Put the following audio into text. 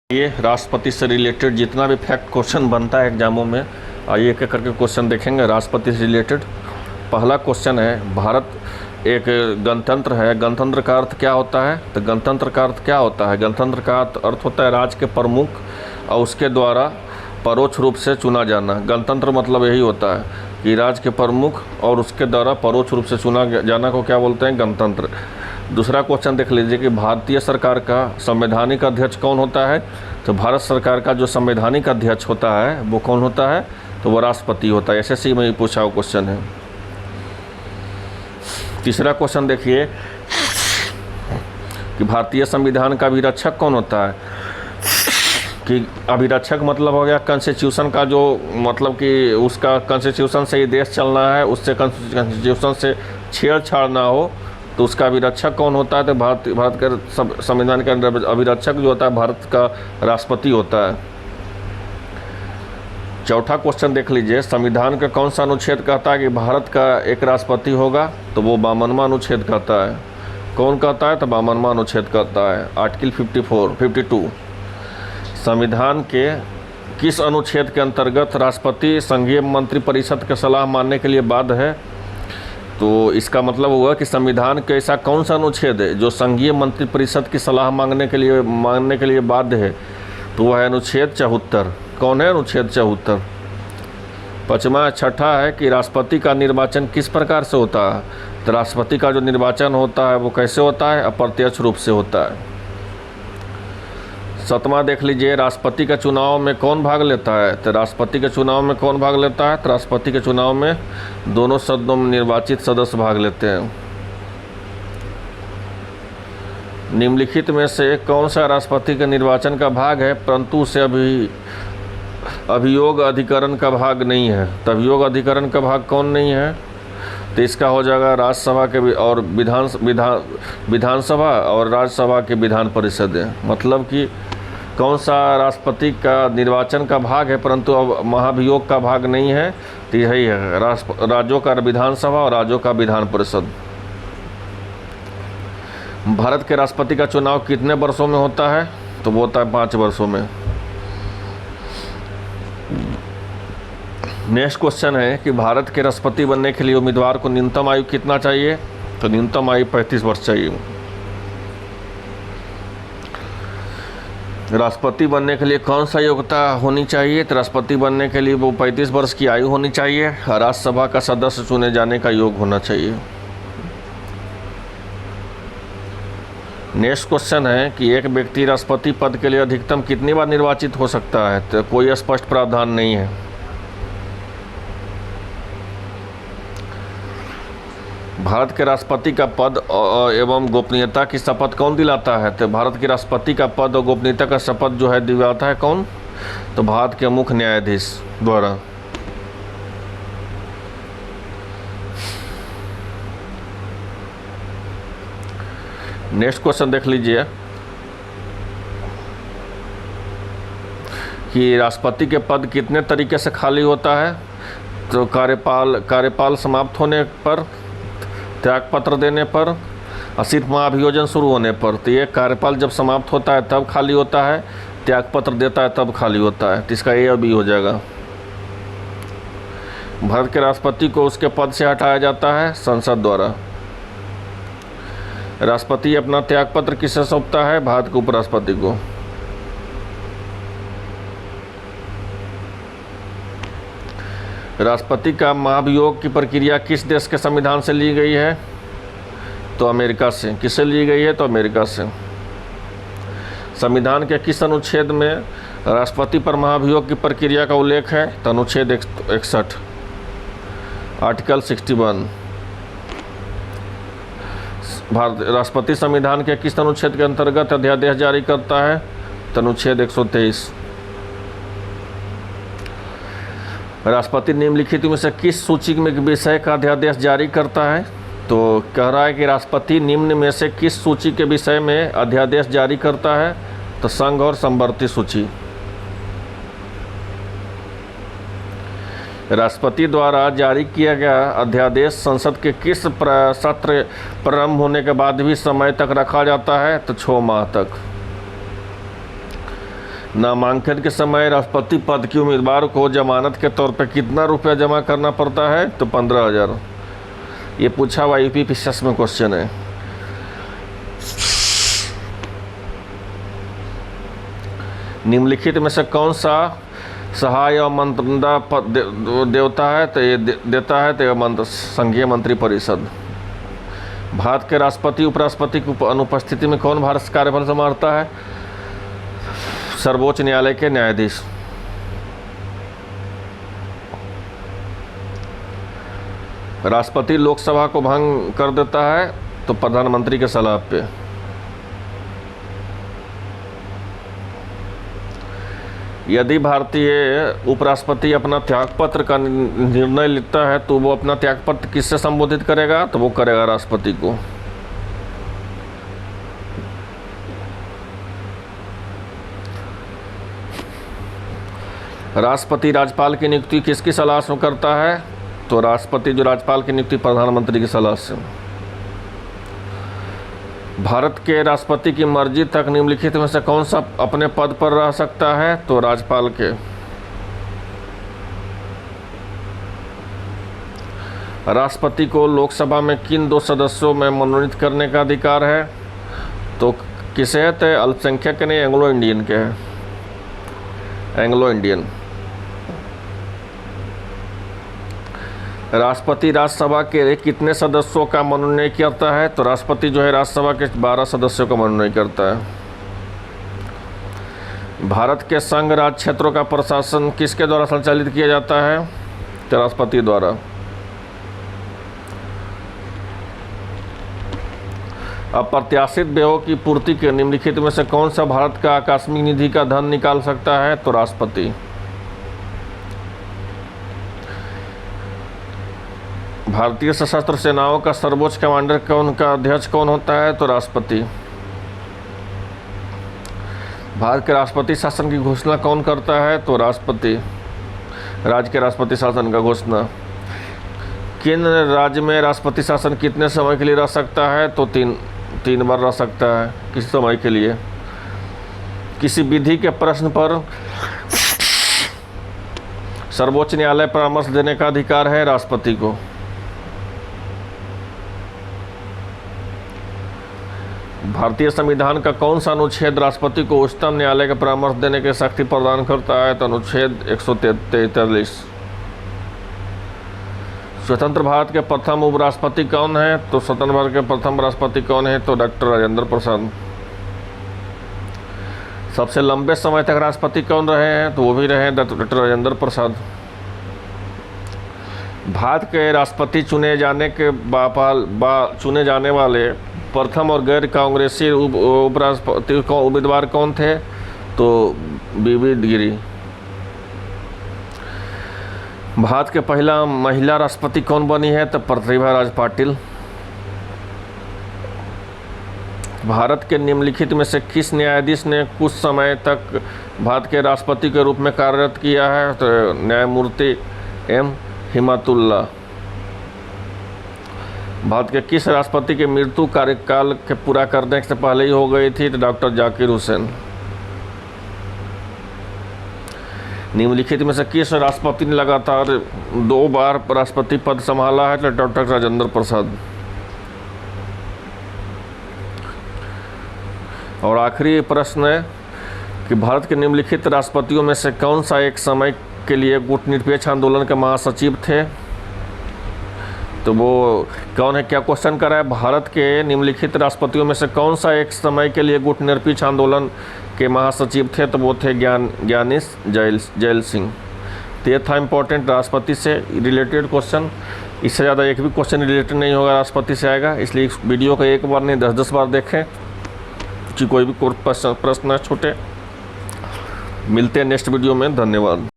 ये राष्ट्रपति से रिलेटेड जितना भी फैक्ट क्वेश्चन बनता है एग्जामों में, आइए एक एक करके क्वेश्चन देखेंगे राष्ट्रपति से रिलेटेड। पहला क्वेश्चन है, भारत एक गणतंत्र है, गणतंत्र का अर्थ क्या होता है? तो गणतंत्र का अर्थ क्या होता है? गणतंत्र का अर्थ होता है राज्य के प्रमुख और उसके द्वारा परोक्ष रूप से चुना जाना। गणतंत्र मतलब यही होता है कि राज्य के प्रमुख और उसके द्वारा परोक्ष रूप से चुना जाना को क्या बोलते हैं? गणतंत्र। दूसरा क्वेश्चन देख लीजिए कि भारतीय सरकार का संवैधानिक अध्यक्ष कौन होता है? तो भारत सरकार का जो संवैधानिक अध्यक्ष होता है वो कौन होता है? तो वो राष्ट्रपति होता है। एसएससी में ही पूछा हुआ क्वेश्चन है। तीसरा क्वेश्चन देखिए कि भारतीय संविधान का अभिरक्षक कौन होता है? कि अभिरक्षक मतलब हो गया कॉन्स्टिट्यूशन का, जो मतलब कि उसका कॉन्स्टिट्यूशन से ही देश चलना है, उससे कॉन्स्टिट्यूशन से छेड़छाड़ ना हो, तो उसका अभिरक्षक कौन होता है? तो भारत के संविधान का अभिरक्षक जो होता है भारत का राष्ट्रपति होता है। चौथा क्वेश्चन देख लीजिए, संविधान का कौन सा अनुच्छेद कहता है कि भारत का एक राष्ट्रपति होगा? तो वो 52वां अनुच्छेद कहता है। कौन कहता है? तो 52वां अनुच्छेद कहता है। आर्टिकल 52 संविधान के किस अनुच्छेद के अंतर्गत राष्ट्रपति संघीय मंत्रिपरिषद की सलाह मानने के लिए बाध्य है? तो इसका मतलब हुआ कि संविधान के ऐसा कौन सा अनुच्छेद है जो संघीय मंत्रिपरिषद की सलाह मांगने के लिए बाध्य है? तो वह है अनुच्छेद 74। कौन है? अनुच्छेद 74। पाँचवा छठा है कि राष्ट्रपति का निर्वाचन किस प्रकार से होता है? तो राष्ट्रपति का जो निर्वाचन होता है वो कैसे होता है? अप्रत्यक्ष रूप से होता है। सातवां देख लीजिए, राष्ट्रपति के चुनाव में कौन भाग लेता है? तो राष्ट्रपति के चुनाव में कौन भाग लेता है? तो राष्ट्रपति के चुनाव में दोनों सदनों में निर्वाचित सदस्य भाग लेते हैं। निम्नलिखित में से कौन सा राष्ट्रपति के निर्वाचन का भाग है परंतु उसे अभियोग अधिकरण का भाग नहीं है? तो अभियोग अधिकरण का भाग कौन नहीं है? तो इसका हो जाएगा राज्यसभा के और विधानसभा और राज्यसभा के विधान परिषद है। मतलब कि कौन सा राष्ट्रपति का निर्वाचन का भाग है परंतु अब महाभियोग का भाग नहीं है? तो यही है राज्यों का विधानसभा और राज्यों का विधान परिषद। भारत के राष्ट्रपति का चुनाव कितने वर्षों में होता है? तो वो होता है 5 वर्षों में। नेक्स्ट क्वेश्चन है कि भारत के राष्ट्रपति बनने के लिए उम्मीदवार को न्यूनतम आयु कितना चाहिए? तो न्यूनतम आयु 35 वर्ष चाहिए। राष्ट्रपति बनने के लिए कौन सा योग्यता होनी चाहिए? तो राष्ट्रपति बनने के लिए वो 35 वर्ष की आयु होनी चाहिए। राज्यसभा का सदस्य चुने जाने का योग्य होना चाहिए। नेक्स्ट क्वेश्चन है कि एक व्यक्ति राष्ट्रपति पद के लिए अधिकतम कितनी बार निर्वाचित हो सकता है? तो कोई स्पष्ट प्रावधान नहीं है। भारत के राष्ट्रपति का पद एवं गोपनीयता की शपथ कौन दिलाता है? तो भारत के राष्ट्रपति का पद और गोपनीयता का शपथ जो है दिलाता है कौन? तो भारत के मुख्य न्यायाधीश द्वारा। नेक्स्ट क्वेश्चन देख लीजिए कि राष्ट्रपति के पद कितने तरीके से खाली होता है? तो कार्यकाल समाप्त होने पर, त्यागपत्र देने पर और सिर्फ महाभियोजन शुरू होने पर। तो ये कार्यकाल जब समाप्त होता है तब खाली होता है, त्यागपत्र देता है तब खाली होता है। तो इसका ए और बी हो जाएगा। भारत के राष्ट्रपति को उसके पद से हटाया जाता है संसद द्वारा। राष्ट्रपति अपना त्यागपत्र किसे सौंपता है? भारत के उपराष्ट्रपति को। राष्ट्रपति का महाभियोग की प्रक्रिया किस देश के संविधान से ली गई है? तो अमेरिका से। किससे ली गई है? तो अमेरिका से। संविधान के किस अनुच्छेद में राष्ट्रपति पर महाभियोग की प्रक्रिया का उल्लेख है? तो अनुच्छेद 61, आर्टिकल 61। भारत राष्ट्रपति संविधान के किस अनुच्छेद के अंतर्गत अध्यादेश जारी करता है? तो अनुच्छेद 123। राष्ट्रपति निम्नलिखित में से किस सूची में विषय का अध्यादेश जारी करता है? तो कह रहा है कि राष्ट्रपति निम्न में से किस सूची के विषय में अध्यादेश जारी करता है? तो संघ और समवर्ती सूची। राष्ट्रपति द्वारा जारी किया गया अध्यादेश संसद के किस सत्र प्रारंभ होने के बाद भी समय तक रखा जाता है? तो 6 माह तक। नामांकन के समय राष्ट्रपति पद के उम्मीदवार को जमानत के तौर पर कितना रुपया जमा करना पड़ता है? तो 15,000। ये पूछा हुआ यूपी पीसीएस में क्वेश्चन है। निम्नलिखित में से कौन सा सहाय और मंत्रणा पद देता है? तो ये देता है तो संघीय मंत्रिपरिषद। भारत के राष्ट्रपति उपराष्ट्रपति की अनुपस्थिति में कौन भारत कार्यभार संभालता है? सर्वोच्च न्यायालय के न्यायाधीश। राष्ट्रपति लोकसभा को भंग कर देता है तो प्रधानमंत्री के सलाह पे। यदि भारतीय उपराष्ट्रपति अपना त्यागपत्र का निर्णय लेता है तो वो अपना त्यागपत्र किससे संबोधित करेगा? तो वो करेगा राष्ट्रपति को। राष्ट्रपति राज्यपाल की नियुक्ति किसकी सलाह से करता है? तो राष्ट्रपति जो राज्यपाल की नियुक्ति प्रधानमंत्री की सलाह से। भारत के राष्ट्रपति की मर्जी तक निम्नलिखित में से कौन सा अपने पद पर रह सकता है? तो राज्यपाल के। राष्ट्रपति को लोकसभा में किन 2 सदस्यों में मनोनीत करने का अधिकार है? तो किसे है? तो अल्पसंख्यक के नहीं, एंग्लो इंडियन के है, एंग्लो इंडियन। राष्ट्रपति राज्यसभा के कितने सदस्यों का मनोनयन करता है? तो राष्ट्रपति जो है राज्यसभा के 12 सदस्यों का मनोनयन करता है। भारत के संघ राज्य क्षेत्रों का प्रशासन किसके द्वारा संचालित किया जाता है? तो राष्ट्रपति द्वारा। अप्रत्याशित व्ययों की पूर्ति के निम्नलिखित में से कौन सा भारत का आकस्मिक निधि का धन निकाल सकता है? तो राष्ट्रपति। भारतीय सशस्त्र सेनाओं का सर्वोच्च कमांडर कौन का अध्यक्ष कौन होता है? तो राष्ट्रपति। भारत के राष्ट्रपति शासन की घोषणा कौन करता है? तो राष्ट्रपति। राज्य के राष्ट्रपति शासन का घोषणा। किन राज्य में राष्ट्रपति शासन कितने समय के लिए रह सकता है? तो तीन बार रह सकता है। किस समय के लिए? किसी विधि के प्रश्न पर सर्वोच्च न्यायालय परामर्श देने का अधिकार है राष्ट्रपति को। भारतीय संविधान का कौन सा अनुच्छेद राष्ट्रपति को उच्चतम न्यायालय का परामर्श देने की शक्ति प्रदान करता है? तो अनुच्छेद 143। स्वतंत्र भारत के प्रथम उपराष्ट्रपति कौन है? तो स्वतंत्र भारत के प्रथम राष्ट्रपति कौन है? तो डॉक्टर राजेंद्र प्रसाद। सबसे लंबे समय तक राष्ट्रपति कौन रहे हैं? तो वो भी रहे डॉक्टर राजेंद्र प्रसाद। भारत के राष्ट्रपति चुने जाने वाले प्रथम और गैर कांग्रेसी उपराष्ट्रपति उम्मीदवार कौन थे? तो बीबी गिरी। भारत के पहला महिला राष्ट्रपति कौन बनी है? तो प्रतिभा राज पाटिल। भारत के निम्नलिखित में से किस न्यायाधीश ने कुछ समय तक भारत के राष्ट्रपति के रूप में कार्यरत किया है? तो न्यायमूर्ति एम हिमायतुल्लाह। भारत के किस राष्ट्रपति की मृत्यु कार्यकाल के पूरा करने से पहले ही हो गई थी? तो डॉक्टर जाकिर हुसैन। निम्नलिखित में से किस राष्ट्रपति ने लगातार 2 बार राष्ट्रपति पद संभाला है? तो डॉक्टर राजेंद्र प्रसाद। और आखिरी प्रश्न है कि भारत के निम्नलिखित राष्ट्रपतियों में से कौन सा एक समय के लिए गुटनिरपेक्ष आंदोलन के महासचिव थे? तो वो कौन है? क्या क्वेश्चन कर रहा है? भारत के निम्नलिखित राष्ट्रपतियों में से कौन सा एक समय के लिए गुटनिरपेक्ष आंदोलन के महासचिव थे? तो वो थे ज्ञानेश जैल सिंह। तो ये था इम्पोर्टेंट राष्ट्रपति से रिलेटेड क्वेश्चन। इससे ज़्यादा एक भी क्वेश्चन रिलेटेड नहीं होगा राष्ट्रपति से आएगा, इसलिए इस वीडियो को एक बार नहीं 10-10 बार देखें कि कोई भी प्रश्न छूटे। मिलते हैं नेक्स्ट वीडियो में। धन्यवाद।